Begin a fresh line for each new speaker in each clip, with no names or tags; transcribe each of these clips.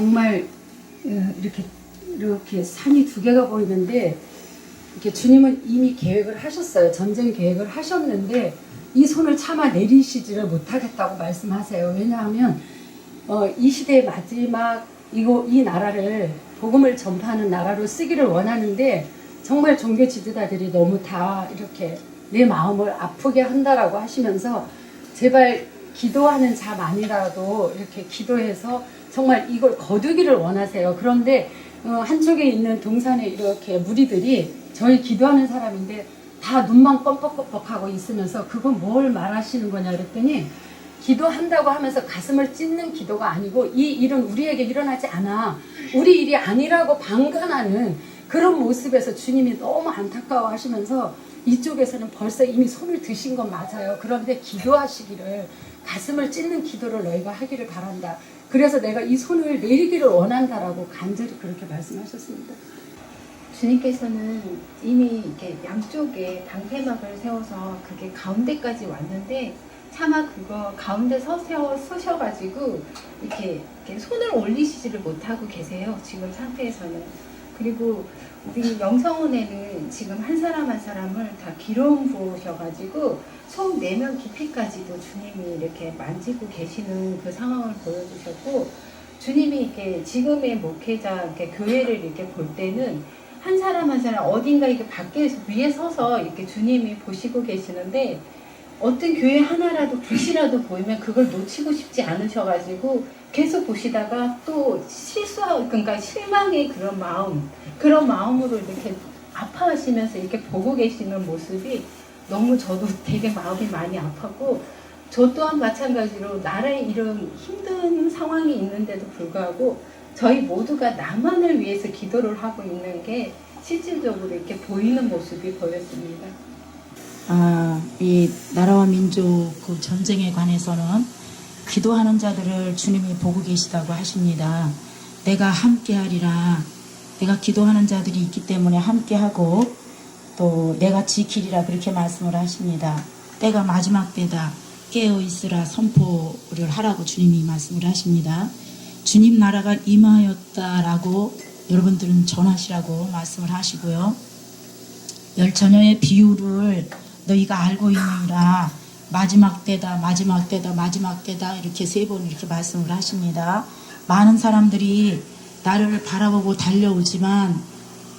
정말 이렇게 산이 두 개가 보이는데 이렇게 주님은 이미 계획을 하셨어요. 전쟁 계획을 하셨는데 이 손을 차마 내리시지를 못하겠다고 말씀하세요. 왜냐하면 이 시대의 마지막 이 나라를 복음을 전파하는 나라로 쓰기를 원하는데 정말 종교 지도자들이 너무 다 이렇게 내 마음을 아프게 한다라고 하시면서 제발 기도하는 자만이라도 이렇게 기도해서 정말 이걸 거두기를 원하세요. 그런데 한쪽에 있는 동산에 이렇게 무리들이 저희 기도하는 사람인데 다 눈만 껌뻑껌뻑하고 있으면서 그건 뭘 말하시는 거냐 그랬더니 기도한다고 하면서 가슴을 찢는 기도가 아니고 이 일은 우리에게 일어나지 않아. 우리 일이 아니라고 방관하는 그런 모습에서 주님이 너무 안타까워 하시면서 이쪽에서는 벌써 이미 손을 드신 건 맞아요. 그런데 기도하시기를 가슴을 찢는 기도를 너희가 하기를 바란다. 그래서 내가 이 손을 내리기를 원한다라고 간절히 그렇게 말씀하셨습니다.
주님께서는 이미 이렇게 양쪽에 방패막을 세워서 그게 가운데까지 왔는데 차마 그거 가운데 서셔가지고 이렇게 손을 올리시지를 못하고 계세요. 지금 상태에서는. 그리고 우리 영성원에는 지금 한 사람 한 사람을 다 기름 부으셔가지고 속 내면 깊이까지도 주님이 이렇게 만지고 계시는 그 상황을 보여주셨고, 주님이 이렇게 지금의 목회자 이렇게 교회를 이렇게 볼 때는 한 사람 한 사람 어딘가 이렇게 밖에서 위에 서서 이렇게 주님이 보시고 계시는데 어떤 교회 하나라도 불씨라도 보이면 그걸 놓치고 싶지 않으셔가지고 계속 보시다가 또 실수하고, 그러니까 실망의 그런 마음으로 이렇게 아파하시면서 이렇게 보고 계시는 모습이 너무 저도 되게 마음이 많이 아팠고, 저 또한 마찬가지로 나라에 이런 힘든 상황이 있는데도 불구하고 저희 모두가 나만을 위해서 기도를 하고 있는 게 실질적으로 이렇게 보이는 모습이 보였습니다.
이 나라와 민족 그 전쟁에 관해서는 기도하는 자들을 주님이 보고 계시다고 하십니다. 내가 함께하리라. 내가 기도하는 자들이 있기 때문에 함께하고 또 내가 지키리라 그렇게 말씀을 하십니다. 때가 마지막 때다. 깨어있으라 선포를 하라고 주님이 말씀을 하십니다. 주님 나라가 임하였다라고 여러분들은 전하시라고 말씀을 하시고요. 열 처녀의 비유를 너희가 알고 있느니라. 마지막 때다, 마지막 때다, 마지막 때다 이렇게 세 번 이렇게 말씀을 하십니다. 많은 사람들이 나를 바라보고 달려오지만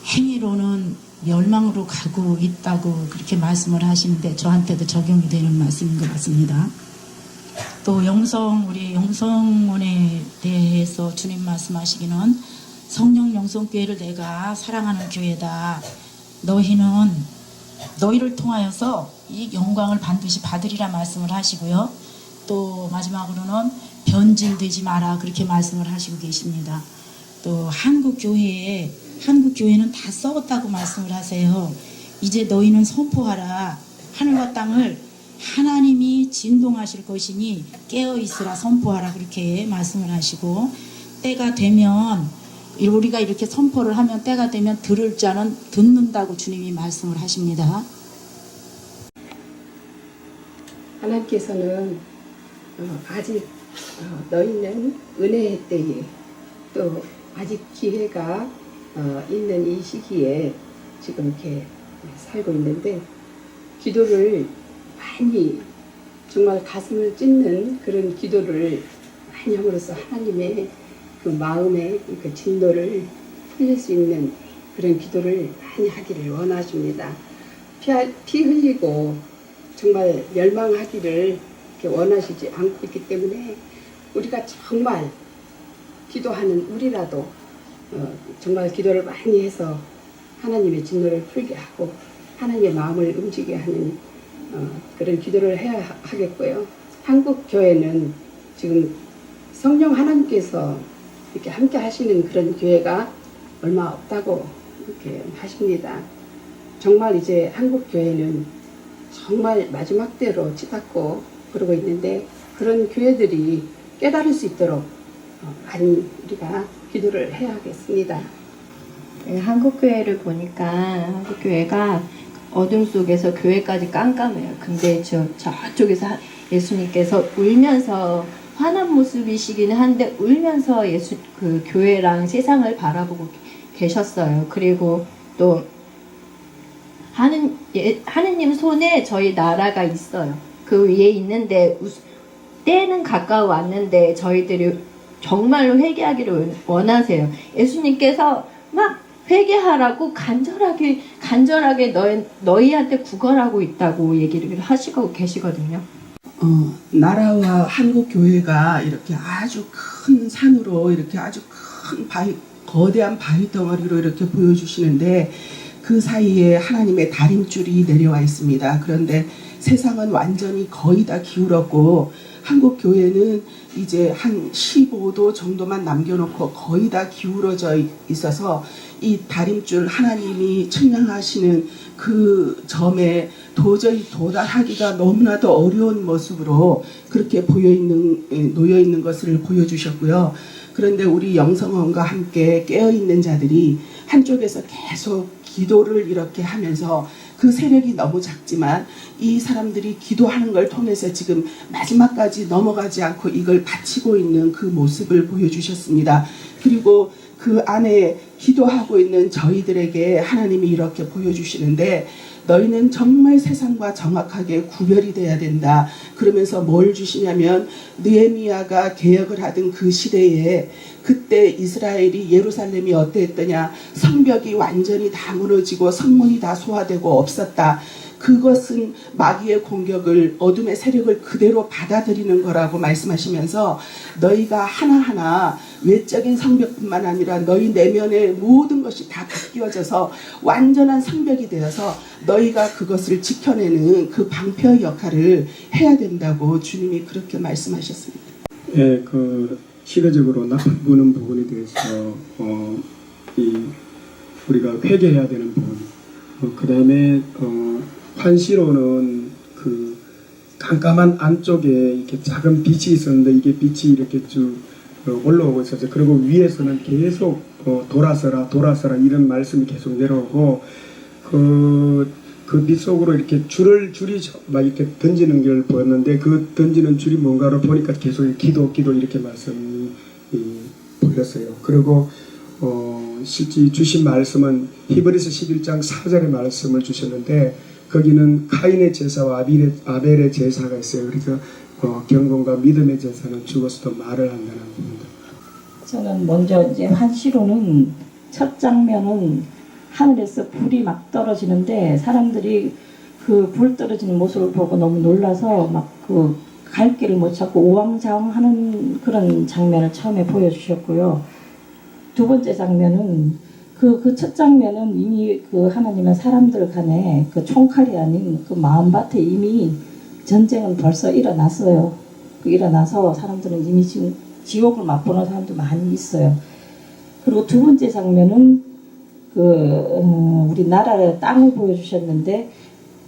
행위로는 멸망으로 가고 있다고 그렇게 말씀을 하시는데 저한테도 적용이 되는 말씀인 것 같습니다. 또 우리 영성원에 대해서 주님 말씀하시기는 성령 영성교회를 내가 사랑하는 교회다. 너희를 통하여서 이 영광을 반드시 받으리라 말씀을 하시고요. 또 마지막으로는 변질되지 마라 그렇게 말씀을 하시고 계십니다. 또 한국교회는 다 썩었다고 말씀을 하세요. 이제 너희는 선포하라. 하늘과 땅을 하나님이 진동하실 것이니 깨어있으라 선포하라 그렇게 말씀을 하시고, 때가 되면 우리가 이렇게 선포를 하면 때가 되면 들을 자는 듣는다고 주님이 말씀을 하십니다.
하나님께서는 아직 너희는 은혜의 때에 또 아직 기회가 있는 이 시기에 지금 이렇게 살고 있는데 기도를 많이 정말 가슴을 찢는 그런 기도를 많이 함으로써 하나님의 그 마음의 그 진노를 풀릴 수 있는 그런 기도를 많이 하기를 원하십니다. 피 흘리고 정말 멸망하기를 이렇게 원하시지 않고 있기 때문에 우리가 정말 기도하는 우리라도 정말 기도를 많이 해서 하나님의 진노를 풀게 하고 하나님의 마음을 움직이게 하는 그런 기도를 해야 하겠고요. 한국 교회는 지금 성령 하나님께서 이렇게 함께 하시는 그런 교회가 얼마 없다고 이렇게 하십니다. 정말 이제 한국 교회는 정말 마지막 때로 치닫고 그러고 있는데 그런 교회들이 깨달을 수 있도록 많이 우리가 기도를 해야 하겠습니다.
네, 한국교회를 보니까 한국교회가 어둠 속에서 교회까지 깜깜해요. 근데 저쪽에서 예수님께서 울면서 화난 모습이시기는 한데 울면서 예수 그 교회랑 세상을 바라보고 계셨어요. 그리고 또 하느님 손에 저희 나라가 있어요. 그 위에 있는데 때는 가까워 왔는데 저희들이 정말로 회개하기를 원하세요. 예수님께서 막 회개하라고 간절하게 너희한테 구걸하고 있다고 얘기를 하시고 계시거든요.
나라와 한국 교회가 이렇게 아주 큰 산으로 이렇게 아주 큰 거대한 바위 덩어리로 이렇게 보여주시는데 그 사이에 하나님의 다림줄이 내려와 있습니다. 그런데 세상은 완전히 거의 다 기울었고 한국 교회는 이제 한 15도 정도만 남겨놓고 거의 다 기울어져 있어서 이 다림줄 하나님이 측량하시는 그 점에 도저히 도달하기가 너무나도 어려운 모습으로 그렇게 놓여 있는 것을 보여주셨고요. 그런데 우리 영성원과 함께 깨어있는 자들이 한쪽에서 계속 기도를 이렇게 하면서 그 세력이 너무 작지만 이 사람들이 기도하는 걸 통해서 지금 마지막까지 넘어가지 않고 이걸 바치고 있는 그 모습을 보여주셨습니다. 그리고 그 안에 기도하고 있는 저희들에게 하나님이 이렇게 보여주시는데 너희는 정말 세상과 정확하게 구별이 돼야 된다. 그러면서 뭘 주시냐면 느헤미야가 개혁을 하던 그 시대에 그때 이스라엘이 예루살렘이 어땠더냐. 성벽이 완전히 다 무너지고 성문이 다 소화되고 없었다. 그것은 마귀의 공격을 어둠의 세력을 그대로 받아들이는 거라고 말씀하시면서 너희가 하나하나 외적인 성벽뿐만 아니라 너희 내면의 모든 것이 다 바뀌어져서 완전한 성벽이 되어서 너희가 그것을 지켜내는 그 방패의 역할을 해야 된다고 주님이 그렇게 말씀하셨습니다.
예, 그 시대적으로 나쁜 부분에 대해서 우리가 회개해야 되는 부분. 그 다음에 환시로는 그 깜깜한 안쪽에 이렇게 작은 빛이 있었는데 이게 빛이 이렇게 쭉 올라오고 있었죠. 그리고 위에서는 계속 돌아서라 이런 말씀이 계속 내려오고 그 빛 속으로 이렇게 줄이 막 이렇게 던지는 걸 보였는데 그 던지는 줄이 뭔가를 보니까 계속 기도 이렇게 말씀이 보였어요. 그리고 실제 주신 말씀은 히브리서 11장 4절의 말씀을 주셨는데 거기는 카인의 제사와 아벨의 제사가 있어요. 그래서 경건과 믿음의 제사는 죽어서도 말을 한다는 겁니다.
저는 먼저 이제 환시로는 첫 장면은 하늘에서 불이 막 떨어지는데 사람들이 그 불 떨어지는 모습을 보고 너무 놀라서 막 그 갈 길을 못 찾고 우왕좌왕하는 그런 장면을 처음에 보여주셨고요. 두 번째 장면은 그 첫 장면은 이미 그 하나님은 사람들 간에 그 총칼이 아닌 그 마음밭에 이미 전쟁은 벌써 일어났어요. 일어나서 사람들은 이미 지금 지옥을 맛보는 사람도 많이 있어요. 그리고 두 번째 장면은 우리 나라의 땅을 보여주셨는데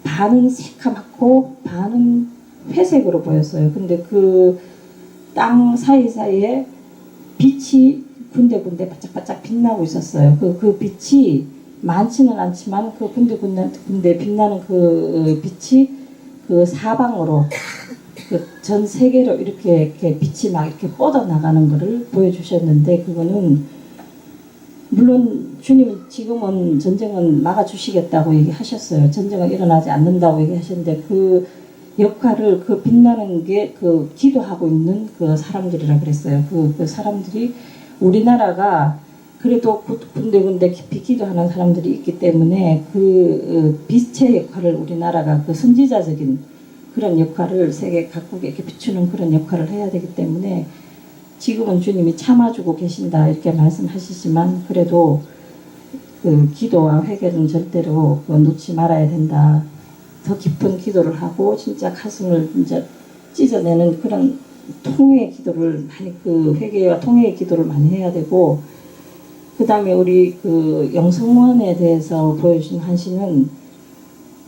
반은 새카맣고 반은 회색으로 보였어요. 근데 그 땅 사이사이에 빛이 군데군데 바짝바짝 빛나고 있었어요. 그 빛이 많지는 않지만 그 군데 빛나는 그 빛이 그 사방으로 그 전 세계로 이렇게 빛이 막 이렇게 뻗어 나가는 것을 보여주셨는데 그거는 물론 주님은 지금은 전쟁은 막아주시겠다고 얘기하셨어요. 전쟁은 일어나지 않는다고 얘기하셨는데 그 역할을 그 빛나는 게 그 기도하고 있는 그 사람들이라 그랬어요. 그 사람들이 우리나라가 그래도 군데군데 깊이 기도하는 사람들이 있기 때문에 그 빛의 역할을 우리나라가 그 선지자적인 그런 역할을 세계 각국에 이렇게 비추는 그런 역할을 해야 되기 때문에 지금은 주님이 참아주고 계신다 이렇게 말씀하시지만 그래도 그 기도와 회개는 절대로 놓지 말아야 된다. 더 깊은 기도를 하고 진짜 가슴을 진짜 찢어내는 그런 통회의 기도를 많이 그 회개와 통회의 기도를 많이 해야 되고 그 다음에 우리 그 영성원에 대해서 보여주신 환시는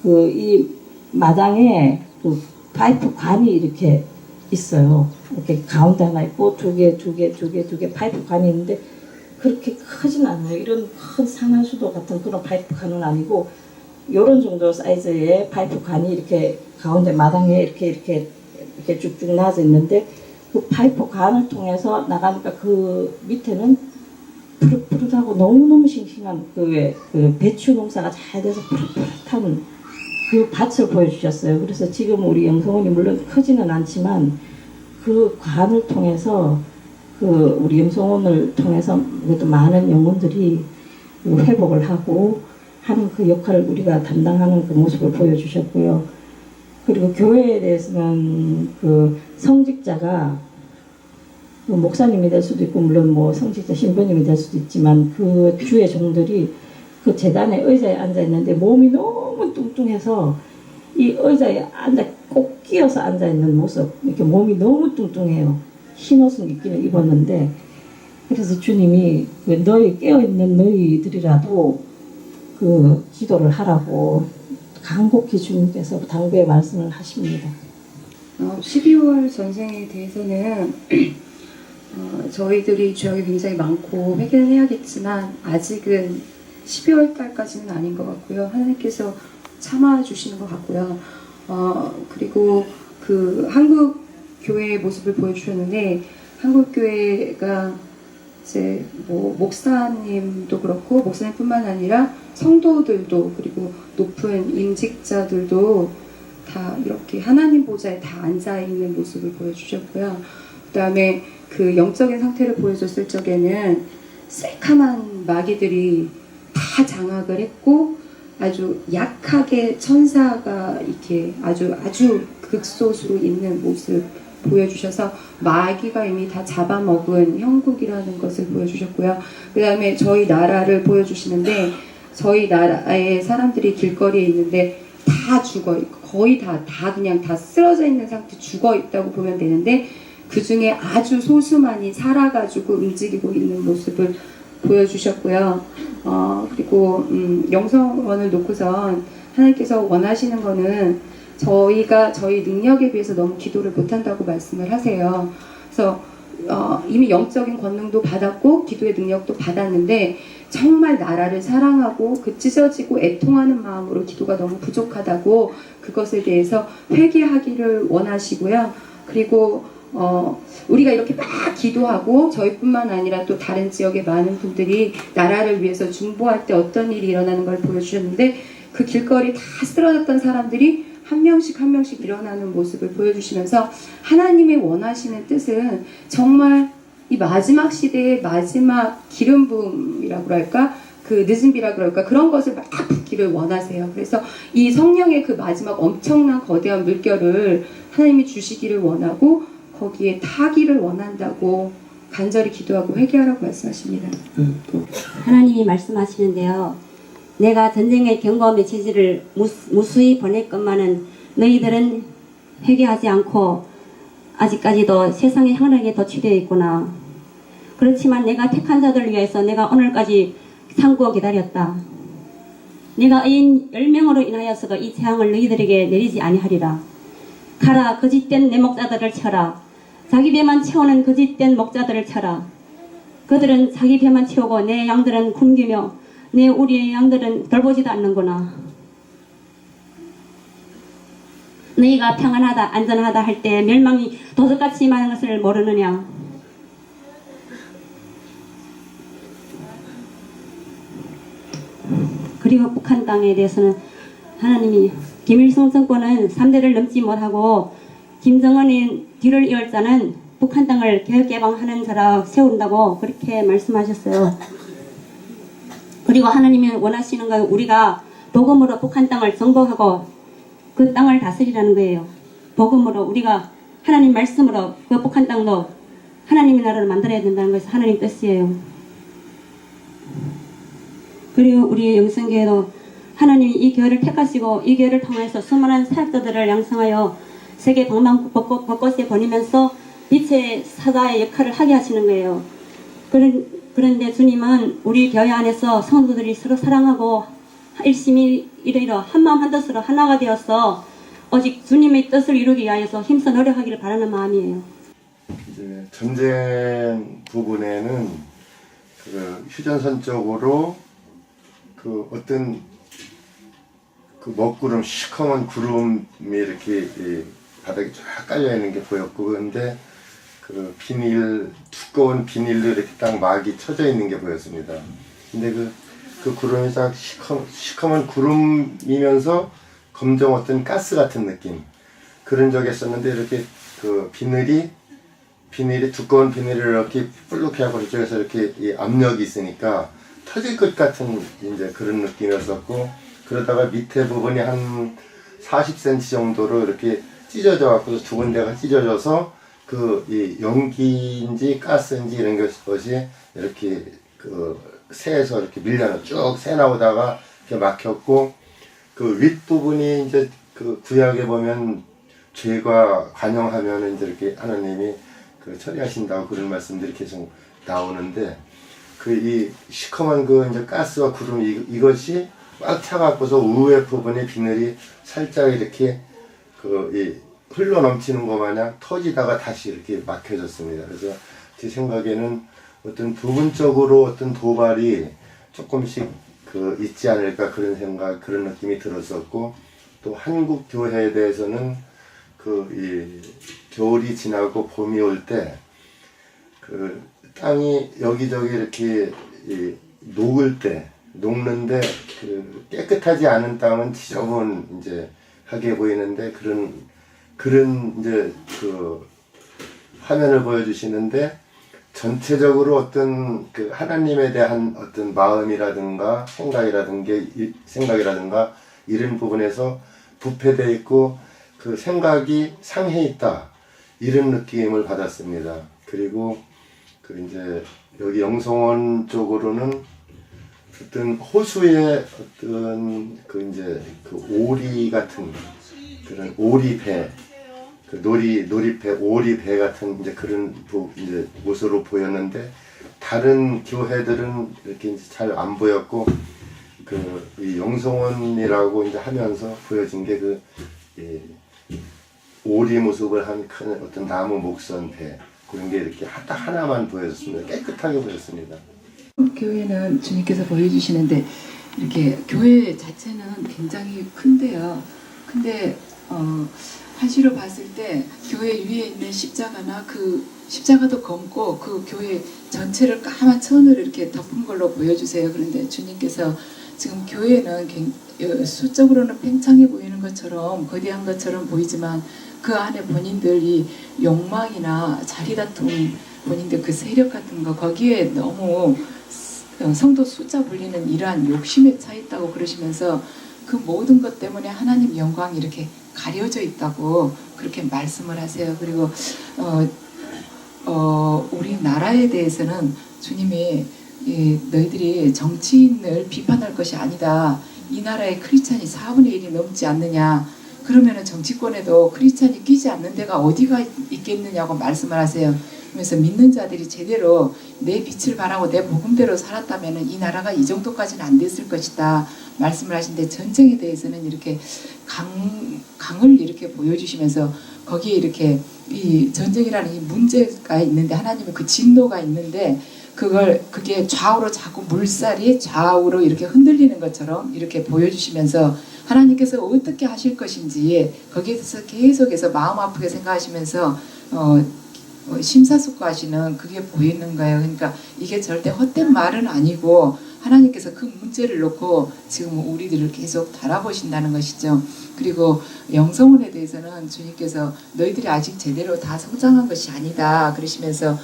그 이 마당에 그 파이프 관이 이렇게 있어요. 이렇게 가운데 하나 있고 두 개 파이프 관이 있는데 그렇게 크진 않아요. 이런 큰 상하수도 같은 그런 파이프 관은 아니고 요런 정도 사이즈의 파이프 관이 이렇게 가운데 마당에 이렇게 쭉쭉 나져 있는데
그 파이프 관을 통해서 나가니까 그 밑에는 푸릇푸릇하고 너무너무 싱싱한 그 배추 농사가 잘 돼서 푸릇푸릇한 그 밭을 보여주셨어요. 그래서 지금 우리 영성원이 물론 크지는 않지만 그 관을 통해서 그 우리 영성원을 통해서 그래도 많은 영혼들이 회복을 하고 하는 그 역할을 우리가 담당하는 그 모습을 보여주셨고요. 그리고 교회에 대해서는 그 성직자가 그 목사님이 될 수도 있고 물론 뭐 성직자 신부님이 될 수도 있지만 그 주의 종들이 그 재단의 의자에 앉아 있는데 몸이 너무 뚱뚱해서 이 의자에 꼭 끼어서 앉아 있는 모습, 이렇게 몸이 너무 뚱뚱해요. 흰 옷은 입기는 입었는데 그래서 주님이 너희 깨어 있는 너희들이라도 그 기도를 하라고 간곡히 주님께서 당부의 말씀을 하십니다.
12월 전쟁에 대해서는 저희들이 주역이 굉장히 많고 회개는 해야겠지만 아직은 12월 달까지는 아닌 것 같고요. 하나님께서 참아주시는 것 같고요. 그리고 그 한국 교회의 모습을 보여주셨는데 한국 교회가 이제 뭐 목사님도 그렇고 목사님뿐만 아니라 성도들도 그리고 높은 임직자들도 다 이렇게 하나님 보좌에 다 앉아 있는 모습을 보여주셨고요. 그 다음에 그 영적인 상태를 보여줬을 적에는 새카만 마귀들이 다 장악을 했고 아주 약하게 천사가 이렇게 아주 극소수로 있는 모습 보여주셔서 마귀가 이미 다 잡아먹은 형국이라는 것을 보여주셨고요. 그 다음에 저희 나라를 보여주시는데 저희 나라의 사람들이 길거리에 있는데 다 죽어 있고 거의 다 그냥 다 쓰러져 있는 상태 죽어 있다고 보면 되는데 그 중에 아주 소수만이 살아가지고 움직이고 있는 모습을 보여주셨고요. 그리고 영성원을 놓고선 하나님께서 원하시는 거는 저희가 저희 능력에 비해서 너무 기도를 못한다고 말씀을 하세요. 그래서 이미 영적인 권능도 받았고 기도의 능력도 받았는데 정말 나라를 사랑하고 그 찢어지고 애통하는 마음으로 기도가 너무 부족하다고 그것에 대해서 회개하기를 원하시고요. 그리고 우리가 이렇게 막 기도하고 저희뿐만 아니라 또 다른 지역의 많은 분들이 나라를 위해서 중보할 때 어떤 일이 일어나는 걸 보여주셨는데 그 길거리 다 쓰러졌던 사람들이 한 명씩 일어나는 모습을 보여주시면서 하나님의 원하시는 뜻은 정말 이 마지막 시대의 마지막 기름 부음이라고 할까? 그 늦은 비라 그럴까? 그런 것을 막 붓기를 원하세요. 그래서 이 성령의 그 마지막 엄청난 거대한 물결을 하나님이 주시기를 원하고 거기에 타기를 원한다고 간절히 기도하고 회개하라고 말씀하십니다.
하나님이 말씀하시는데요. 내가 전쟁의 경고함의 지지를 무수히 보낼 것만은 너희들은 회개하지 않고 아직까지도 세상의 향락에 도취되어 있구나. 그렇지만 내가 택한 자들을 위해서 내가 오늘까지 참고 기다렸다. 내가 의인 10명으로 인하여서 이 재앙을 너희들에게 내리지 아니하리라. 가라, 거짓된 내 목자들을 쳐라. 자기 배만 채우는 거짓된 목자들을 쳐라. 그들은 자기 배만 채우고 내 양들은 굶기며 내 우리의 양들은 돌보지도 않는구나. 너희가 평안하다 안전하다 할 때 멸망이 도적같이 많은 것을 모르느냐. 그리고 북한 땅에 대해서는 하나님이 김일성 정권은 3대를 넘지 못하고 김정은이 뒤를 이을 자는 북한 땅을 개혁개방하는 자라 세운다고 그렇게 말씀하셨어요. 그리고 하나님이 원하시는 건 우리가 복음으로 북한 땅을 정복하고 그 땅을 다스리라는 거예요. 복음으로 우리가 하나님 말씀으로 그 북한 땅도 하나님의 나라를 만들어야 된다는 것이 하나님 뜻이에요. 그리고 우리 영성교회도 하나님이 이 교회를 택하시고 이 교회를 통해서 수많은 사역자들을 양성하여 세계 방방 곳곳에 보내면서 빛의 사자의 역할을 하게 하시는 거예요. 그런데 주님은 우리 교회 안에서 성도들이 서로 사랑하고 열심히 이러이러 한마음 한뜻으로 하나가 되어서 오직 주님의 뜻을 이루기 위하여서 힘써 노력하기를 바라는 마음이에요.
이제 전쟁 부분에는 그 휴전선 쪽으로 그 어떤 그 먹구름 시커먼 구름이 이렇게 바닥에 쫙 깔려 있는 게 보였고, 그런데 그 비닐, 두꺼운 비닐로 이렇게 딱 막이 쳐져 있는 게 보였습니다. 근데 그 구름이 딱 시커먼 구름이면서 검정 어떤 가스 같은 느낌, 그런 적이 있었는데, 이렇게 그 비닐이 두꺼운 비닐을 이렇게 불룩해 하고 이쪽에서 이렇게 이 압력이 있으니까 터질 것 같은 이제 그런 느낌이었었고, 그러다가 밑에 부분이 한 40cm 정도로 이렇게 찢어져 갖고 두 군데가 찢어져서 그 이 연기인지 가스인지 이런 것이 이렇게 그 새에서 이렇게 밀려나 쭉 새 나오다가 이렇게 막혔고, 그 윗부분이 이제 그 구약에 보면 죄가 관영하면 이제 이렇게 하나님이 그 처리하신다고 그런 말씀들이 계속 나오는데, 그 이 시커먼 그 이제 가스와 구름 이것이 꽉 차갖고서 우회 부분의 비늘이 살짝 이렇게 그 이 흘러 넘치는 것 마냥 터지다가 다시 이렇게 막혀졌습니다. 그래서 제 생각에는 어떤 부분적으로 어떤 도발이 조금씩 그 있지 않을까 그런 생각, 그런 느낌이 들었었고, 또 한국 교회에 대해서는 그 이 겨울이 지나고 봄이 올 때 그 땅이 여기저기 이렇게 이 녹는데 그 깨끗하지 않은 땅은 지저분 이제 하게 보이는데, 그런 이제 그 화면을 보여주시는데, 전체적으로 어떤 그 하나님에 대한 어떤 마음이라든가 생각이라든가 이런 부분에서 부패되어 있고 그 생각이 상해 있다, 이런 느낌을 받았습니다. 그리고 그 이제 여기 영성원 쪽으로는 어떤 호수의 어떤 그 이제 그 오리 같은 그런 오리배, 그 놀이배, 오리배 같은 이제 그런 이제 모습으로 보였는데, 다른 교회들은 이렇게 이제 잘 안 보였고, 그 이 영성원이라고 이제 하면서 보여진 게 그 오리 모습을 한 큰 어떤 나무 목선 배, 그런 게 이렇게 딱 하나만 보였습니다. 깨끗하게 보였습니다.
교회는 주님께서 보여주시는데, 이렇게 교회 자체는 굉장히 큰데요. 근데 한시로 봤을 때 교회 위에 있는 십자가나 그 십자가도 검고 그 교회 전체를 까만 천으로 이렇게 덮은 걸로 보여주세요. 그런데 주님께서 지금 교회는 수적으로는 팽창해 보이는 것처럼, 거대한 것처럼 보이지만 그 안에 본인들이 욕망이나 자리다툼, 본인들 그 세력 같은 거, 거기에 너무 성도 숫자 불리는 이러한 욕심에 차 있다고 그러시면서 그 모든 것 때문에 하나님 영광이 이렇게 가려져 있다고 그렇게 말씀을 하세요. 그리고 우리나라에 대해서는 주님이 너희들이 정치인을 비판할 것이 아니다. 이 나라의 크리스찬이 4분의 1이 넘지 않느냐. 그러면은 정치권에도 크리스찬이 끼지 않는 데가 어디가 있겠느냐고 말씀을 하세요. 그래서 믿는 자들이 제대로 내 빛을 발하고 내 복음대로 살았다면 이 나라가 이 정도까지는 안 됐을 것이다 말씀을 하시는데, 전쟁에 대해서는 이렇게 강을 이렇게 보여주시면서 거기에 이렇게 이 전쟁이라는 이 문제가 있는데, 하나님의 그 진노가 있는데, 그게 좌우로 자꾸 물살이 좌우로 이렇게 흔들리는 것처럼 이렇게 보여주시면서 하나님께서 어떻게 하실 것인지 거기에 대해서 계속해서 마음 아프게 생각하시면서 심사숙고하시는 그게 보이는 거예요. 그러니까 이게 절대 헛된 말은 아니고 하나님께서 그 문제를 놓고 지금 우리들을 계속 달아보신다는 것이죠. 그리고 영성원에 대해서는 주님께서 너희들이 아직 제대로 다 성장한 것이 아니다 그러시면서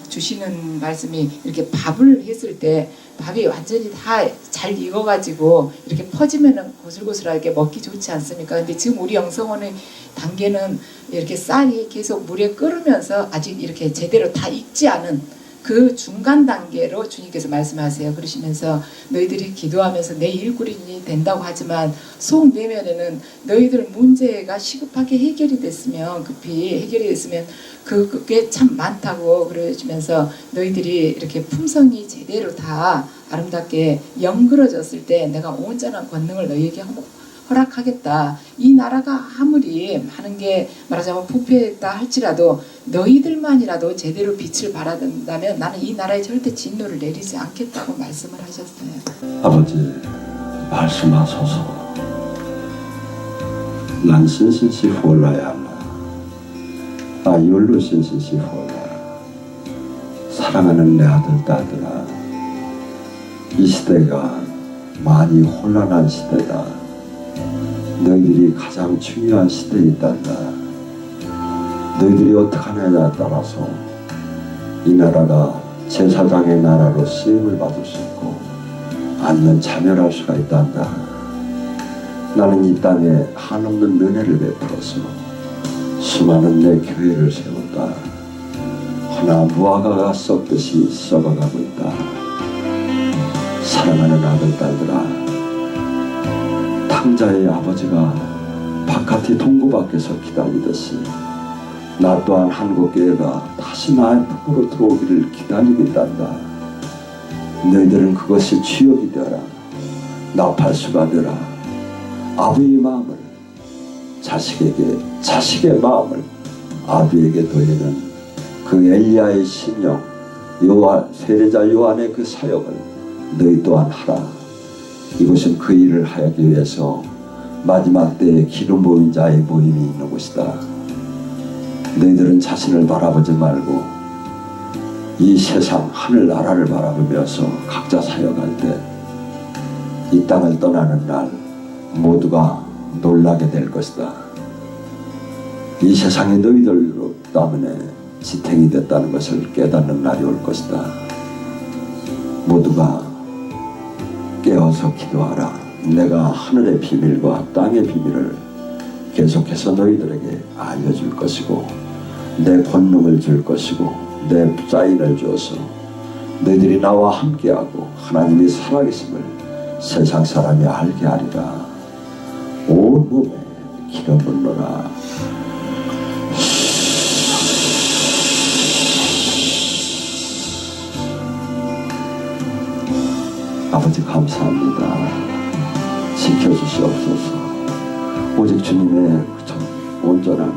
주시는 말씀이, 이렇게 밥을 했을 때 밥이 완전히 다 잘 익어가지고 이렇게 퍼지면은 고슬고슬하게 먹기 좋지 않습니까? 근데 지금 우리 영성원의 단계는 이렇게 쌀이 계속 물에 끓으면서 아직 이렇게 제대로 다 익지 않은 그 중간 단계로 주님께서 말씀하세요. 그러시면서 너희들이 기도하면서 내 일꾼이 된다고 하지만 속 내면에는 너희들 문제가 시급하게 해결이 됐으면, 급히 해결이 됐으면 그게 참 많다고 그러시면서 너희들이 이렇게 품성이 제대로 다 아름답게 영그러졌을 때 내가 온전한 권능을 너희에게 허락하겠다. 이 나라가 아무리 많은 게 말하자면 부패했다 할지라도 너희들만이라도 제대로 빛을 발한다면 나는 이 나라에 절대 진노를 내리지 않겠다고 말씀을 하셨어요.
아버지, 말씀하소서. 난 신신시 홀라야 한다. 다 열루신시시호야. 사랑하는 내 아들 딸들아, 이 시대가 많이 혼란한 시대다. 너희들이 가장 중요한 시대에 있단다. 너희들이 어떻게 하느냐에 따라서 이 나라가 제사장의 나라로 쓰임을 받을 수 있고 아니면 자멸할 수가 있단다. 나는 이 땅에 한없는 은혜를 베풀어서 수많은 내 교회를 세웠다. 허나 무화과가 썩듯이 썩어가고 있다. 사랑하는 아들 딸들아, 탕자의 아버지가 바깥의 동구 밖에서 기다리듯이 나 또한 한국교회가 다시 나의 품으로 들어오기를 기다리고 있단다. 너희들은 그것이 주역이 되어라. 나팔수가 되라. 아버지의 마음을 자식에게, 자식의 마음을 아버지에게 돌리는 그 엘리야의 심령, 세례자 요한의 그 사역을 너희 또한 하라. 이것은 그 일을 하기 위해서 마지막 때에 기름 부은 자의 모임이 있는 곳이다. 너희들은 자신을 바라보지 말고 이 세상 하늘나라를 바라보면서 각자 사역할 때 이 땅을 떠나는 날 모두가 놀라게 될 것이다. 이 세상이 너희들 때문에 지탱이 됐다는 것을 깨닫는 날이 올 것이다. 모두가 깨어서 기도하라. 내가 하늘의 비밀과 땅의 비밀을 계속해서 너희들에게 알려줄 것이고 내 권능을 줄 것이고 내 사인을 주어서 너희들이 나와 함께하고 하나님이 살아계심을 세상 사람이 알게 하리라. 온 몸에 기름을 넣어라. 아버지 감사합니다. 지켜주시옵소서. 오직 주님의 온전한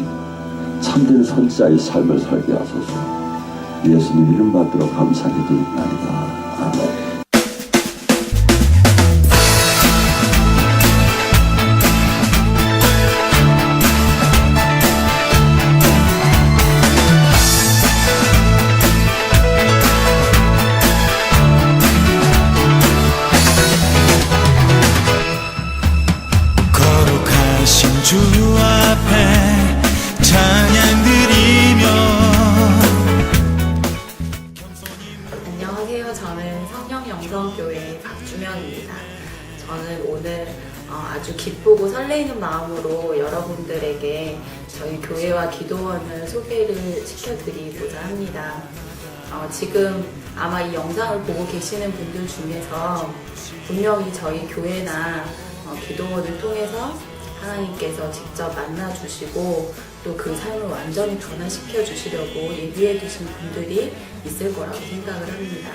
참된 선지자의 삶을 살게 하소서. 예수님 이름 받들어 감사하게 드립니다. 아멘.
주 앞에 찬양 드리며.
안녕하세요. 저는 성령영성교회 박주명입니다. 저는 오늘 아주 기쁘고 설레이는 마음으로 여러분들에게 저희 교회와 기도원을 소개를 시켜드리고자 합니다. 지금 아마 이 영상을 보고 계시는 분들 중에서 분명히 저희 교회나 기도원을 통해서 하나님께서 직접 만나주시고 또 그 삶을 완전히 변화시켜 주시려고 예비해 두신 분들이 있을 거라고 생각을 합니다.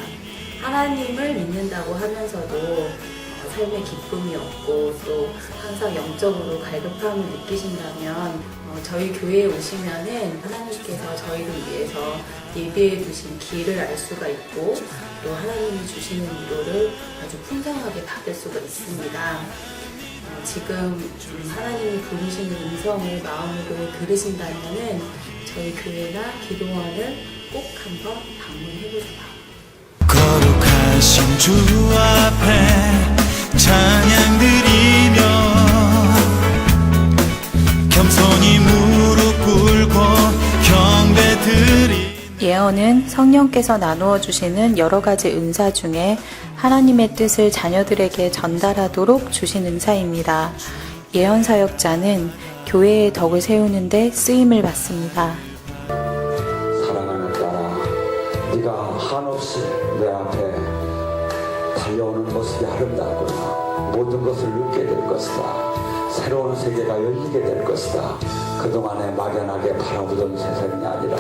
하나님을 믿는다고 하면서도 삶의 기쁨이 없고 또 항상 영적으로 갈급함을 느끼신다면 저희 교회에 오시면은 하나님께서 저희를 위해서 예비해 두신 길을 알 수가 있고 또 하나님이 주시는 위로를 아주 풍성하게 받을 수가 있습니다. 지금 하나님이 부르시는 음성을 마음으로 들으신다면은 저희 교회나 기도원을 꼭 한번 방문해보세요.
거룩하신 주 앞에 찬양 드리며 겸손히 무릎 꿇고 경배 드리.
예언은 성령께서 나누어 주시는 여러 가지 은사 중에 하나님의 뜻을 자녀들에게 전달하도록 주신 은사입니다. 예언 사역자는 교회의 덕을 세우는 데 쓰임을 받습니다.
사랑하는 딸아, 네가 한없이 내 앞에 달려오는 모습이 아름답구나. 모든 것을 느끼게 될 것이다. 새로운 세계가 열리게 될 것이다. 그동안에 막연하게 바라보던 세상이 아니라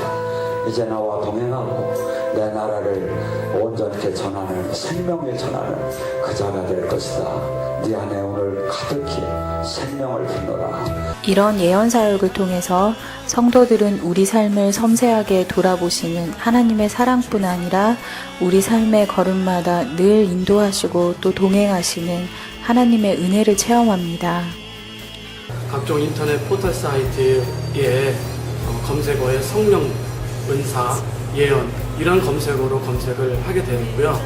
이제 나와 동행하고 내 나라를 온전히 전하는, 생명을 전하는 그 자가 될 것이다. 네 안에 오늘 가득히 생명을 품노라.
이런 예언 사역을 통해서 성도들은 우리 삶을 섬세하게 돌아보시는 하나님의 사랑뿐 아니라 우리 삶의 걸음마다 늘 인도하시고 또 동행하시는 하나님의 은혜를 체험합니다.
각종 인터넷 포털 사이트에 검색어에 성령, 은사, 예언 이런 검색어로 검색을 하게 되었고요.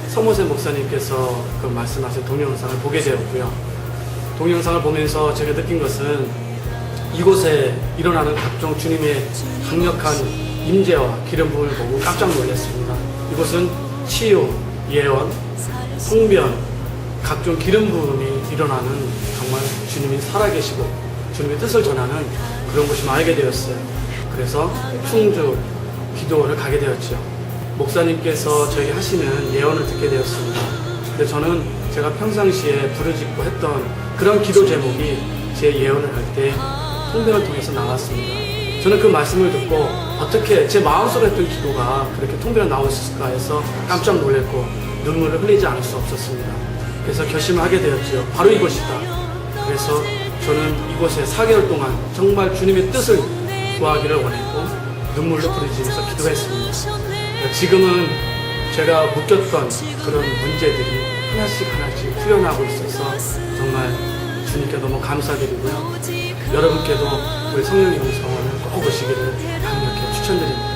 서모세 목사님께서 그 말씀하신 동영상을 보게 되었고요. 동영상을 보면서 제가 느낀 것은 이곳에 일어나는 각종 주님의 강력한 임재와 기름 부음을 보고 깜짝 놀랐습니다. 이곳은 치유, 예언, 성변, 각종 기름 부음이 일어나는 정말 주님이 살아계시고 주님의 뜻을 전하는 그런 곳이 알게 되었어요. 그래서 충주 기도원을 가게 되었죠. 목사님께서 저에게 하시는 예언을 듣게 되었습니다. 근데 저는 제가 평상시에 부르짖고 했던 그런 기도 제목이 제 예언을 할 때 통변을 통해서 나왔습니다. 저는 그 말씀을 듣고 어떻게 제 마음속에 했던 기도가 그렇게 통변에 나올 수 있을까 해서 깜짝 놀랐고 눈물을 흘리지 않을 수 없었습니다. 그래서 결심을 하게 되었지요. 바로 이곳이다. 그래서 저는 이곳에 4개월 동안 정말 주님의 뜻을 구하기를 원했고 눈물로 부르짖으면서 기도했습니다. 지금은 제가 묶였던 그런 문제들이 하나씩 풀려나고 있어서 정말 주님께 너무 감사드리고요. 여러분께도 우리 성령님 성원을 꼭 오시기를 강력히 추천드립니다.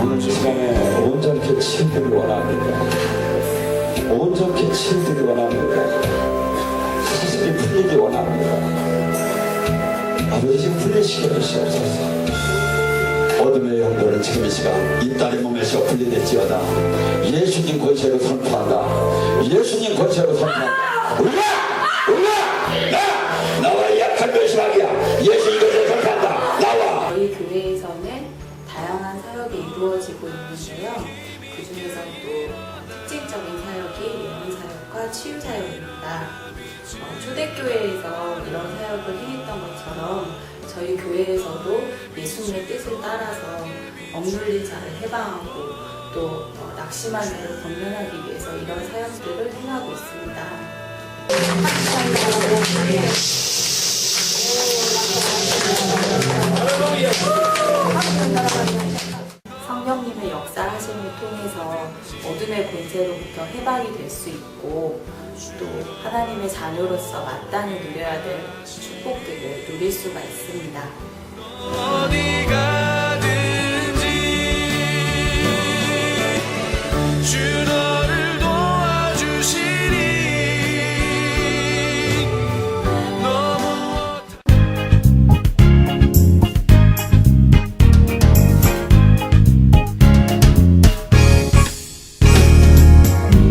오늘 시간에 온전케 치유되기 원합니다. 온전케 치유되기 원합니다. 사슬이 풀리기 원합니다. 아버지 지금 풀리시게 하시옵소서. 어둠의 영도를 지금 이 시간 이 딸의 몸에서 분리됐지어다. 예수님 권세로 선포한다. 예수님 권세로 선포한다. 울라! 울라! 나와 약한 멸시하기야. 예수 이것을 선포한다. 나와.
저희 교회에서는 다양한 사역이 이루어지고 있는데요. 그 중에서도 특징적인 사역이 예언 사역과 치유 사역입니다. 초대교회에서 이런 사역을 행했던 것처럼 저희 교회에서도 예수님의 뜻을 따라서 억눌린 자를 해방하고 또 낙심한 자를 권면하기 위해서 이런 사역들을 행하고 있습니다. 성령님의 역사하심을 통해서 어둠의 권세로부터 해방이 될 수 있고 또 하나님의 자녀로서 마땅히 누려야 될 축복들을 누릴 수가 있습니다.
어디 가든지 주 너를 도와주시니 너무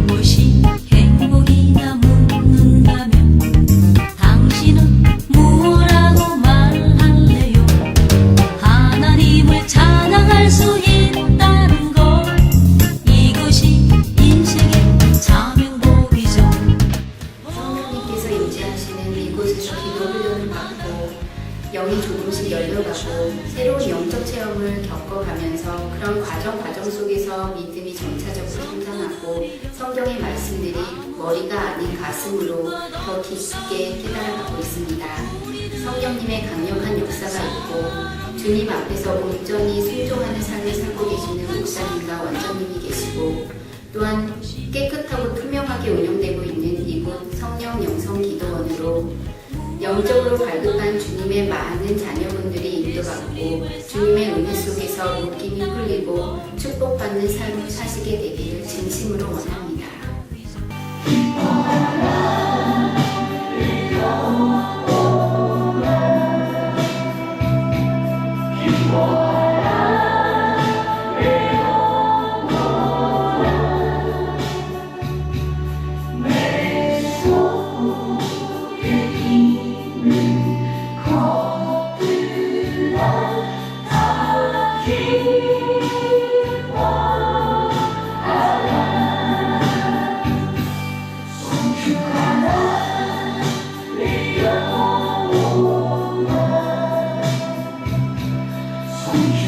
무엇이 행복이냐 묻는다면 당신은 무엇라고 말할래요? 하나님을 찬양할 수 있다는 것 이것이 인생의 자명복이죠.
성령님께서 임재하시는 이곳에서 기도 훈련을 받고 영이 조금씩 열려가고 새로운 영적 체험을 겪어가면서 그런 과정 속에서 믿음이 점차적으로 성장하고 성경의 말씀들이 머리가 아닌 가슴으로 더 깊게 깨달아가고 있습니다. 성령님의 강력한 역사가 있고 주님 앞에서 온전히 순종하는 삶을 살고 계시는 목사님과 원장님이 계시고 또한 깨끗하고 투명하게 운영되고 있는 이곳 성령 영성 기도원으로 영적으로 발급한 주님의 많은 자녀분들이 인도받고 주님의 은혜 속에서 묶임이 풀리고 축복받는 삶을 사시게 되기를 진심으로 원합니다.
3주